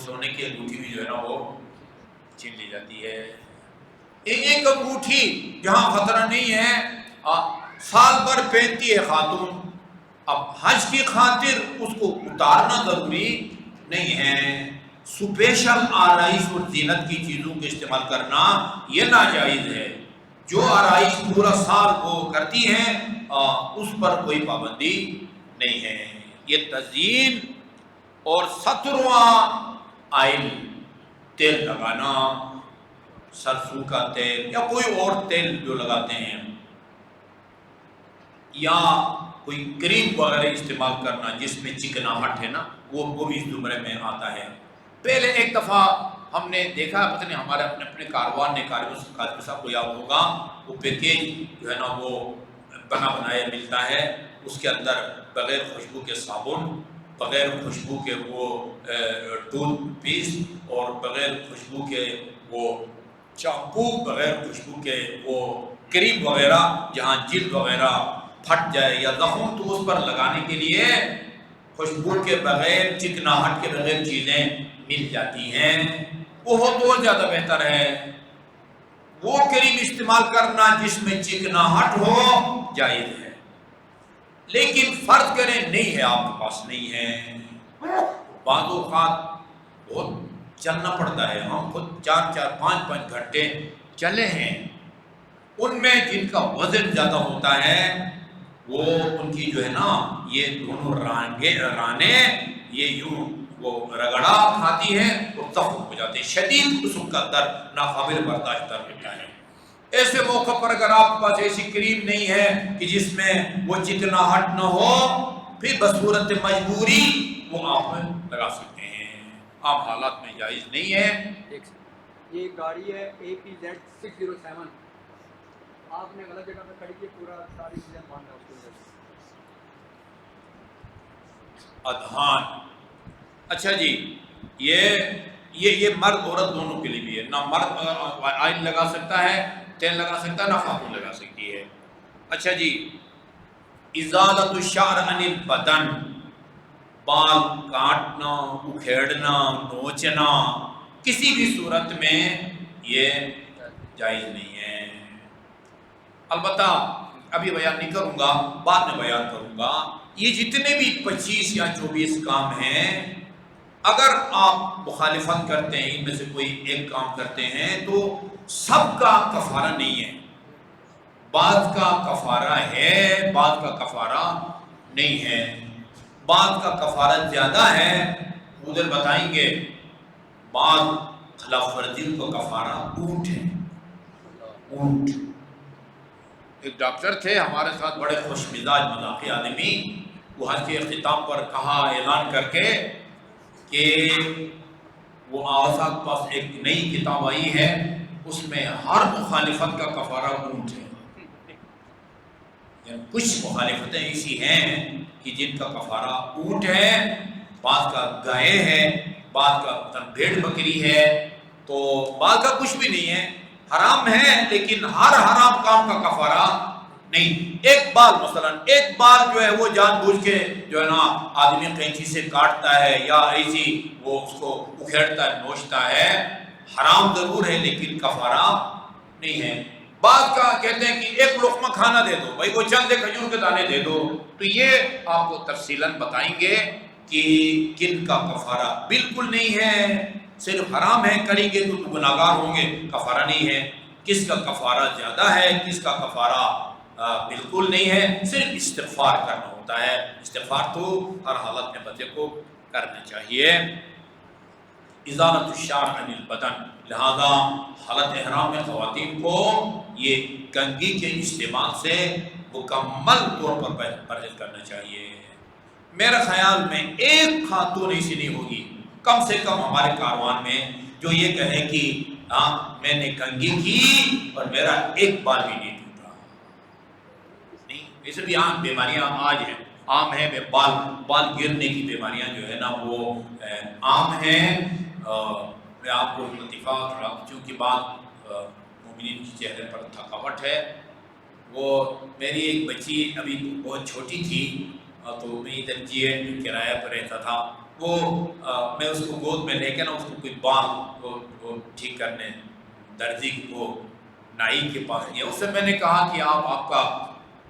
سونے کی انگوٹھی بھی جو ہے نا وہ چھین لی جاتی ہے. ایک انگوٹھی جہاں خطرہ نہیں ہے سال بھر پہنتی ہے خاتون. اب حج کی خاطر اس کو اتارنا ضروری نہیں ہے. سپیشل آرائش اور زینت کی چیزوں کا استعمال کرنا یہ ناجائز ہے. جو آرائش پورا سال وہ کرتی ہیں اس پر کوئی پابندی نہیں ہے. یہ تزئین اور 17واں آئل تیل لگانا، سرسوں کا تیل یا کوئی اور تیل جو لگاتے ہیں، یا کوئی کریم وغیرہ استعمال کرنا جس میں چکناہٹ ہے نا، وہ بھی اس زمرے میں آتا ہے. پہلے ایک دفعہ ہم نے دیکھا، پتہ نہیں ہمارے اپنے کاروان نے کاروان صاحب کو یاد ہوگا، وہ پیکیج جو ہے نا وہ بنا بنایا ملتا ہے، اس کے اندر بغیر خوشبو کے صابن، بغیر خوشبو کے وہ ٹوتھ پیسٹ اور بغیر خوشبو کے وہ شیمپو، بغیر خوشبو کے وہ کریم وغیرہ جہاں جلد وغیرہ پھٹ جائے یا زخم تو اس پر لگانے کے لیے خوشبو کے بغیر، چکناہٹ کے بغیر چیزیں مل جاتی ہیں. وہ ہو تو زیادہ بہتر ہے. وہ کریم استعمال کرنا جس میں چکناہٹ ہو جائز ہے، لیکن فرض کریں نہیں ہے، آپ کے پاس نہیں ہے. بعض اوقات بہت چلنا پڑتا ہے، ہم خود 4 5 گھنٹے چلے ہیں. ان میں جن کا وزن زیادہ ہوتا ہے وہ ان کی جو ہے نا یہ دونوں رانے یہ یوں وہ رگڑا کھاتی ہے تو زخم ہو جاتے ہیں، شدید قسم کا درد ناقابل برداشت درد ہوتا ہے. ایسے موقع پر اگر آپ کے پاس ایسی کریم نہیں ہے کہ جس میں وہ چکناہٹ نہ ہو، پھر بصورت مجبوری وہ آپ لگا سکتے ہیں. عام حالات میں جائز نہیں ہے. یہ گاڑی ہے APZ 607، آپ نے غلط جگہ پہ کھڑی کی، پورا ساری چیزیں بند ہے اس کے اندر. ادھان اچھا جی، یہ مرد عورت دونوں کے لیے بھی ہے. نہ مرد آئل لگا سکتا ہے، تیل لگا سکتا ہے، نہ خاتون لگا سکتی ہے. اچھا جی، ازالت الشعر عن البدن، بال کاٹنا، اکھیڑنا، نوچنا کسی بھی صورت میں یہ جائز نہیں ہے. البتہ ابھی بیان نہیں کروں گا، بعد میں بیان کروں گا. یہ جتنے بھی 25 یا 24 کام ہیں، اگر آپ مخالفت کرتے ہیں، ان میں سے کوئی ایک کام کرتے ہیں تو سب کا کفارہ نہیں ہے. بعض کا کفارہ ہے، بعض کا کفارہ نہیں ہے. بعض کا کفارہ زیادہ ہے، ادھر بتائیں گے. بعض خلاف ورزی کا کفارہ اونٹ ہے. اونٹ. ایک ڈاکٹر تھے ہمارے ساتھ، بڑے خوش مزاج مذاقی آدمی. وہ حج کے اختتام پر کہا اعلان کر کے کہ وہ آسا کے پاس ایک نئی کتاب آئی ہے، اس میں ہر مخالفت کا کفارہ اونٹ ہے. یعنی کچھ مخالفتیں ایسی ہیں کہ جن کا کفارہ اونٹ ہے، بعض کا گائے ہے، بعض کا بھیڑ بکری ہے، تو بعض کا کچھ بھی نہیں ہے. حرام ہے لیکن ہر حرام کام کا کفارہ نہیں. ایک بال مثلا ایک بال جو ہے وہ جان بوجھ کے جو ہے نا آدمی قینچی سے کاٹتا ہے یا ایسی وہ اس کو اکھیڑتا ہے، نوچتا ہے، حرام ضرور ہے لیکن کفارہ نہیں ہے. بعض کا کہتے ہیں کہ ایک لقمہ کھانا دے دو بھائی، وہ چند کھجور کے دانے دے دو. تو یہ آپ کو تفصیلاً بتائیں گے کہ کن کا کفارہ بالکل نہیں ہے، صرف حرام ہے، کریں گے تو گناہگار ہوں گے، کفارہ نہیں ہے. کس کا کفارہ زیادہ ہے، کس کا کفارہ بالکل نہیں ہے، صرف استغفار کرنا ہوتا ہے. استغفار تو ہر حالت میں بندے کو کرنا چاہیے. ازالت الشعر عن البدن، لہذا حالت احرام میں خواتین کو یہ کنگھی کے استعمال سے مکمل طور پر پرہیز کرنا چاہیے. میرے خیال میں ایک خاتون ایسی نہیں ہوگی کم سے کم ہمارے کاروان میں جو یہ کہے کہ میں نے کنگھی کی اور میرا ایک بال بھی نہیں ٹوٹا. نہیں، ویسے بھی عام بیماریاں آج ہیں، عام ہے بال گرنے کی بیماریاں جو ہے نا وہ عام ہیں. میں آپ کو لطیفہ چونکہ بعض مومنین کے چہرے پر تھکاوٹ ہے. وہ میری ایک بچی ابھی بہت چھوٹی تھی تو میں ادھر GN میں کرایہ پر رہتا تھا. وہ میں اس کو گود میں لے کے نا اس کو کوئی بال وہ ٹھیک کرنے درزی کو نائی کے پاس گیا. اس سے میں نے کہا کہ آپ کا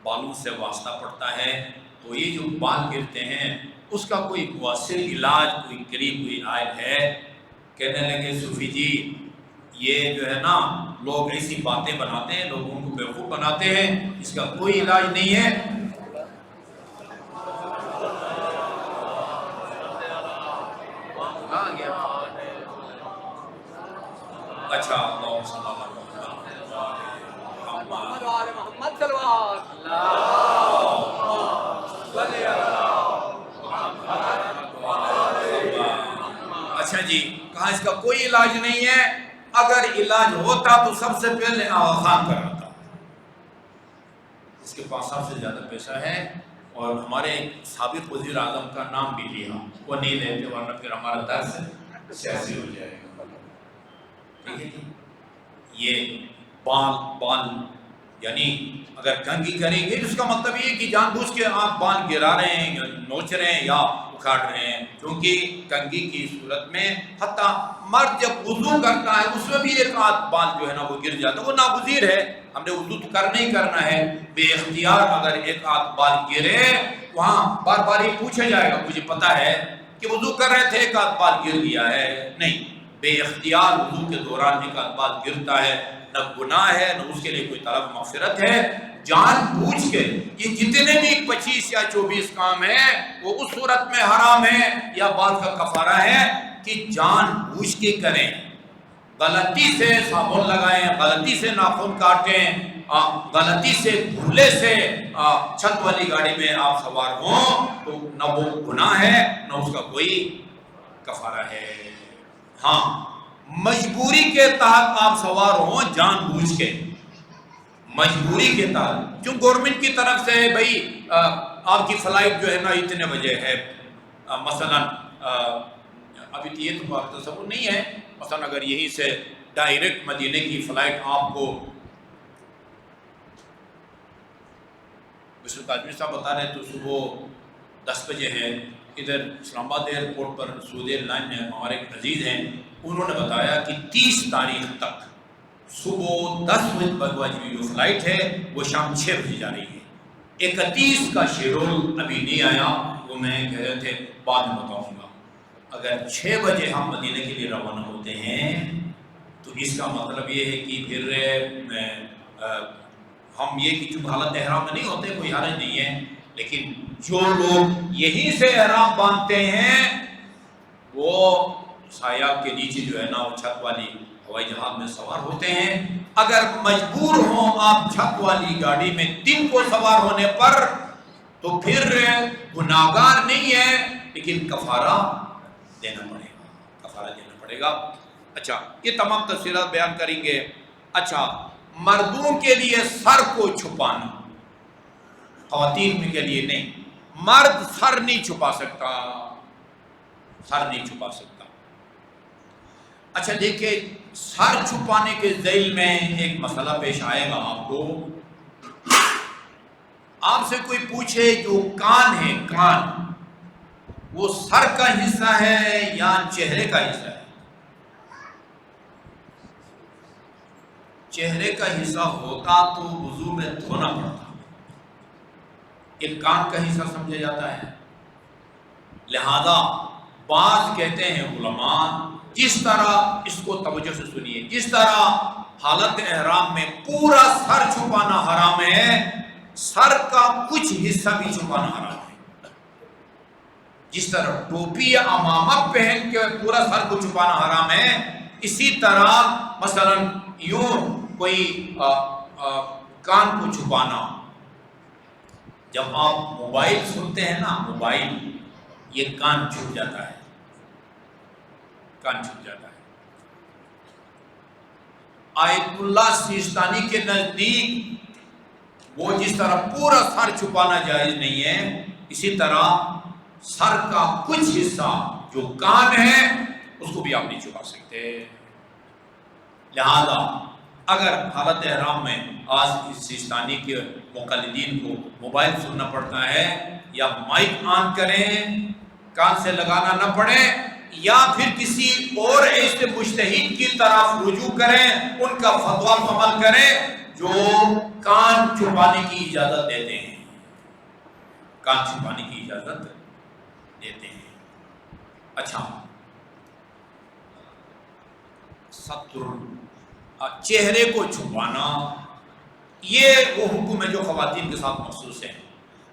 بالوں سے واسطہ پڑتا ہے تو یہ جو بال گرتے ہیں اس کا کوئی مؤثر علاج کوئی قریب کوئی آئل ہے؟ کہنے لگے صوفی جی یہ جو ہے نا لوگ ایسی باتیں بناتے ہیں لوگوں کو بیوقوف بناتے ہیں اس کا کوئی علاج نہیں ہے. کہاں گیا؟ اچھا اللہم صلی اللہ علیہ محمد وآل محمد صلوات اچھا جی کہا اس کا کوئی علاج نہیں ہے. اگر علاج ہوتا تو سب سے پہلے آغا خان کراتا اس کے پاس سب سے زیادہ پیسہ ہے اور ہمارے سابق وزیر اعظم کا نام بھی لیا وہ نہیں لیتے ورنہ پھر ہمارا درس سیاسی ہو جائے گا. ٹھیک ہے جی یہ بال یعنی اگر کنگھی کریں گے اس کا مطلب یہ کہ جان بوجھ کے آپ بال گرا رہے ہیں یا نوچ رہے ہیں یا اکھاڑ رہے ہیں کیونکہ کنگھی کی صورت میں حتیٰ مرد جب وضو کرتا ہے اس میں بھی ایک آدھ بال جو ہے نا وہ گر جاتا ہے وہ ناگزیر ہے. ہم نے وضو تو کرنا ہی کرنا ہے. بے اختیار اگر ایک آدھ بال گرے وہاں بار بار یہ پوچھا جائے گا مجھے پتا ہے کہ وضو کر رہے تھے ایک آدھ بال گر گیا ہے. نہیں بے اختیار وضو کے دوران ایک آدھ بال گرتا ہے نہ گناہ ہے نہ اس کے لیے کوئی طلب مغفرت ہے. جان بوجھ کے یہ جتنے بھی 25 یا 24 کام ہیں وہ اس صورت میں حرام ہے یا بعض کا کفارہ ہے کہ جان بوجھ کے کریں. غلطی سے صابن لگائیں غلطی سے ناخن کاٹیں غلطی سے بھولے سے چھت والی گاڑی میں آپ سوار ہوں تو نہ وہ گناہ ہے نہ اس کا کوئی کفارہ ہے. ہاں مجبوری کے تحت آپ سوار ہوں جان بوجھ کے مجبوری کے تحت کیوں گورنمنٹ کی طرف سے بھائی آپ کی فلائٹ جو ہے نا اتنے بجے ہے مثلا ابھی تو یہ تو بات تصور نہیں ہے مثلا اگر یہیں سے ڈائریکٹ مدینے کی فلائٹ آپ کو مشرق اعظمی صاحب بتا رہے تو صبح 10 بجے ہے. ادھر اسلام آباد ایئرپورٹ پر سعودی ایئر لائن میں ہمارے ایک عزیز ہیں انہوں نے بتایا کہ 30 تاریخ تک صبح 10 بجے جو فلائٹ ہے وہ شام 6 بجے جا رہی ہے. 31 کا شیڈول ابھی نہیں آیا وہ میں کہہ رہے تھے بعد میں بتاؤں گا. اگر 6 بجے ہم مدینے کے لیے روانہ ہوتے ہیں تو اس کا مطلب یہ ہے کہ پھر ہم یہ کہ چونکہ حالت احرام میں نہیں ہوتے کوئی حرج نہیں ہے لیکن جو لوگ یہیں سے احرام باندھتے ہیں وہ سایہ کے نیچے جو ہے نا وہ چھت والی ہوائی جہاز میں سوار ہوتے ہیں. اگر مجبور ہوں آپ چھت والی گاڑی میں دن کو سوار ہونے پر تو پھر گناہگار نہیں ہے لیکن کفارہ دینا پڑے گا. اچھا یہ تمام تفصیلات بیان کریں گے. اچھا مردوں کے لیے سر کو چھپانا خواتین کے لیے نہیں. مرد سر نہیں چھپا سکتا اچھا دیکھیں سر چھپانے کے ذیل میں ایک مسئلہ پیش آئے گا آپ کو. آپ سے کوئی پوچھے جو کان ہے کان وہ سر کا حصہ ہے یا چہرے کا حصہ ہے؟ چہرے کا حصہ ہوتا تو وضو میں دھونا پڑتا. ایک کان کا حصہ سمجھا جاتا ہے. لہذا بعض کہتے ہیں علماء جس طرح اس کو توجہ سے سنیے جس طرح حالت احرام میں پورا سر چھپانا حرام ہے سر کا کچھ حصہ بھی چھپانا حرام ہے. جس طرح ٹوپی یا عمامہ پہن کے پورا سر کو چھپانا حرام ہے اسی طرح مثلا یوں کوئی کان کو چھپانا. جب آپ موبائل سنتے ہیں نا موبائل یہ کان چھپ جاتا ہے آیت اللہ سیستانی کے نزدیک وہ جس طرح پورا سر چھپانا جائز نہیں ہے اسی طرح سر کا کچھ حصہ جو کان ہے اس کو بھی آپ نہیں چھپا سکتے. لہذا اگر حالت احرام میں آج اس سیستانی کے مقلدین کو موبائل سننا پڑتا ہے یا مائک آن کریں کان سے لگانا نہ پڑے، یا پھر کسی اور ایسے مجتہد کی طرف رجوع کریں، ان کا فتویٰ پر عمل کریں جو کان چھپانے کی اجازت دیتے ہیں، کان چھپانے کی اجازت دیتے ہیں۔ اچھا، ستر، چہرے کو چھپانا، یہ وہ حکم ہے جو خواتین کے ساتھ مخصوص ہے۔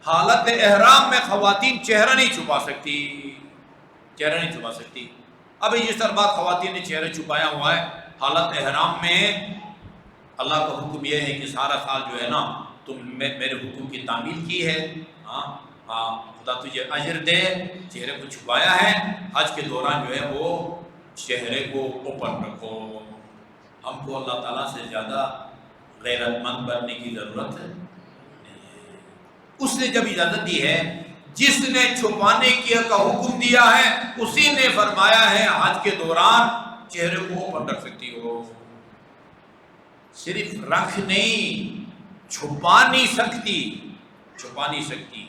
حالت احرام میں خواتین چہرہ نہیں چھپا سکتی، چہرہ نہیں چھپا سکتی۔ اب یہ سر بات، خواتین نے چہرہ چھپایا ہوا ہے حالت احرام میں، اللہ کا حکم یہ ہے کہ سارا سال جو ہے نا تم میرے حکم کی تعمیل کی ہے، خدا تجھے اجر دے، چہرے کو چھپایا ہے، حج کے دوران جو ہے وہ چہرے کو اوپن رکھو۔ ہم کو اللہ تعالیٰ سے زیادہ غیرت مند بننے کی ضرورت نہیں ہے۔ اس نے جب اجازت دی ہے، جس نے چھپانے کا حکم دیا ہے اسی نے فرمایا ہے حج کے دوران چہرے کو اوپن رکھ سکتی ہو، صرف رکھ نہیں، چھپا نہیں سکتی، چھپا نہیں سکتی۔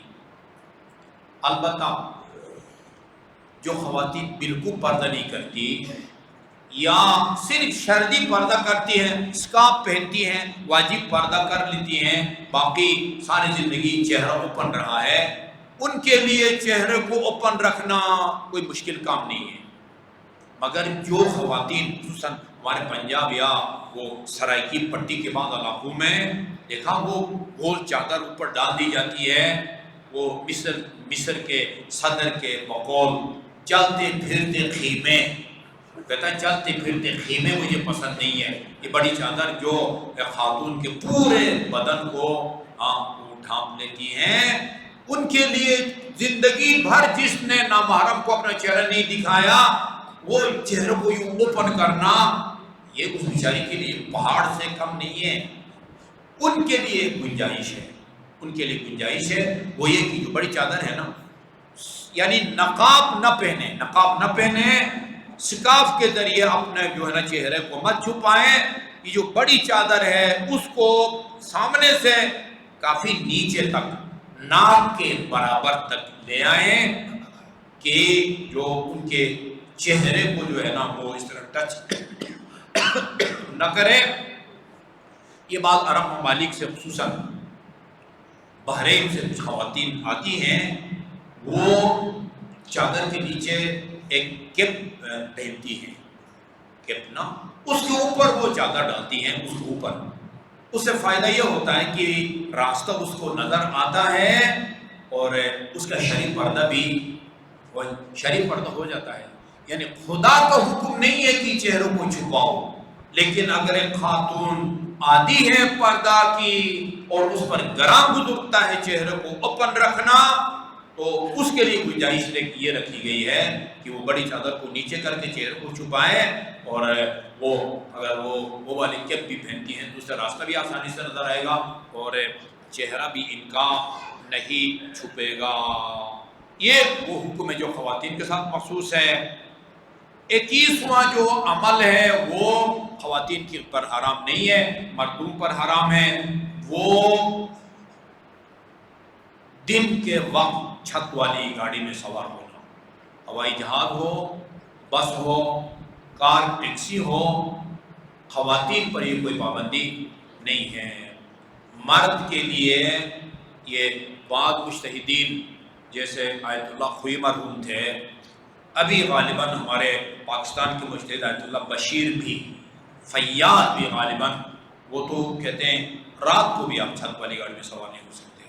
البتہ جو خواتین بالکل پردہ نہیں کرتی یا صرف شرعی پردہ کرتی ہیں، اسکارف پہنتی ہیں، واجب پردہ کر لیتی ہیں، باقی ساری زندگی چہرہ اوپن رہا ہے، ان کے لیے چہرے کو اوپن رکھنا کوئی مشکل کام نہیں ہے۔ مگر جو خواتین خصوصاً ہمارے پنجاب یا وہ سرائکی پٹی کے بعد علاقوں میں دیکھا، وہ گول چادر اوپر ڈال دی جاتی ہے، وہ مصر کے صدر کے بقول چلتے پھرتے خیمے، کہتا ہے چلتے پھرتے خیمے مجھے پسند نہیں ہے۔ یہ بڑی چادر جو خاتون کے پورے بدن کو ڈھانپ لیتی ہیں، ان کے لیے زندگی بھر جس نے نامحرم کو اپنا چہرہ نہیں دکھایا، وہ چہرے کو یوں اوپن کرنا یہ اس بیچاری کے لیے پہاڑ سے کم نہیں ہے۔ ان کے لیے گنجائش ہے، ان کے لیے گنجائش ہے، وہ یہ کہ جو بڑی چادر ہے نا، یعنی نقاب نہ پہنے، نقاب نہ پہنے، سکارف کے ذریعے اپنے جو ہے نا چہرے کو مت چھپائیں۔ یہ جو بڑی چادر ہے اس کو سامنے سے کافی نیچے تک، ناک کے برابر تک لے آئیں کہ جو ان کے چہرے کو جو ہے نا وہ اس طرح ٹچ نہ کرے۔ یہ بات عرب ممالک سے خصوصاً بحرین سے کچھ خواتین آتی ہیں، وہ چادر کے نیچے ایک کیپ پہنتی ہیں، کیپ نا، اس کے اوپر وہ چادر ڈالتی ہیں، اس کے اوپر۔ اس سے فائدہ یہ ہوتا ہے کہ راستہ اس کو نظر آتا ہے اور اس کا شرعی پردہ بھی شرعی پردہ ہو جاتا ہے۔ یعنی خدا کا حکم نہیں ہے کہ چہروں کو چھپاؤ، لیکن اگر ایک خاتون عادی ہے پردہ کی اور اس پر گراں گزرتا ہے چہرے کو اوپن رکھنا، تو اس کے لیے گنجائش یہ رکھی گئی ہے کہ وہ بڑی چادر کو نیچے کر کے چہرے کو چھپائے، اور وہ اگر وہ والی کیپ بھی پہنتی ہیں تو اس سے راستہ بھی آسانی سے نظر آئے گا اور چہرہ بھی ان کا نہیں چھپے گا۔ یہ وہ حکم ہے جو خواتین کے ساتھ مخصوص ہے۔ 21واں جو عمل ہے وہ خواتین کے پر حرام نہیں ہے، مردوں پر حرام ہے۔ وہ دن کے وقت چھت والی گاڑی میں سوار ہونا، ہوائی جہاز ہو، بس ہو، کار، ٹیکسی ہو، خواتین پر یہ کوئی پابندی نہیں ہے۔ مرد کے لیے یہ بعض مجتہدین جیسے آیت اللہ خوئی مرحوم تھے، ابھی غالباً ہمارے پاکستان کے مجتہد آیت اللہ بشیر بھی، فیاض بھی غالباً، وہ تو کہتے ہیں رات کو بھی آپ چھت والی گاڑی میں سوار نہیں ہو سکتے،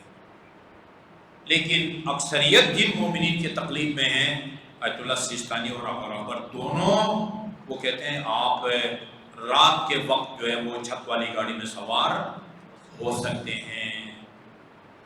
لیکن اکثریت جن مومنین کے تقلید میں ہیں، آیت اللہ سیستانی اور رہبر دونوں، وہ کہتے ہیں آپ رات کے وقت جو ہے وہ چھت والی گاڑی میں سوار ہو سکتے ہیں۔